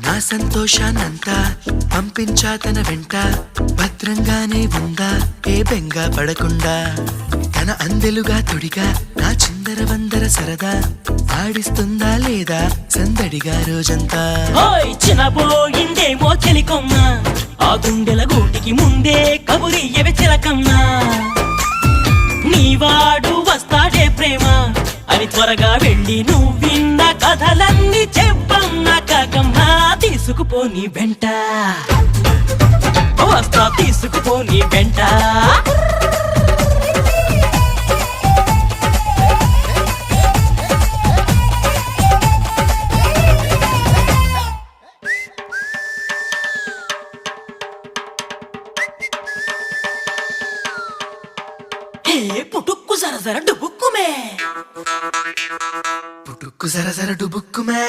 నా సంతోషాన్నంతా పంపించా తన వెంట, భద్రంగానే ఉందా ఏ బెంగ పడకుండా. తన అందెలుగా తొడిగా నా చిందర వందర సరదా, ఆడిస్తుందా లేదా సందడిగా రోజంతా. చిన్నబోయిందేమో చెలికొమ్మ, ఆ గుండెల గూటికి ముందే కబురియవే చిలకమ్మా. నీవాడు వస్తాడే ప్రేమ అని త్వరగా వెళ్ళి నువ్విన్న కథలన్నీ చెప్పమ్మా కాకమ్మా. తీసుకుపోని వెంట వస్తా, తీసుకుపోని వెంట. పుటుక్కు జర జర డుబుక్కుమే, పుటుక్కు జర జర డుబుక్కుమే.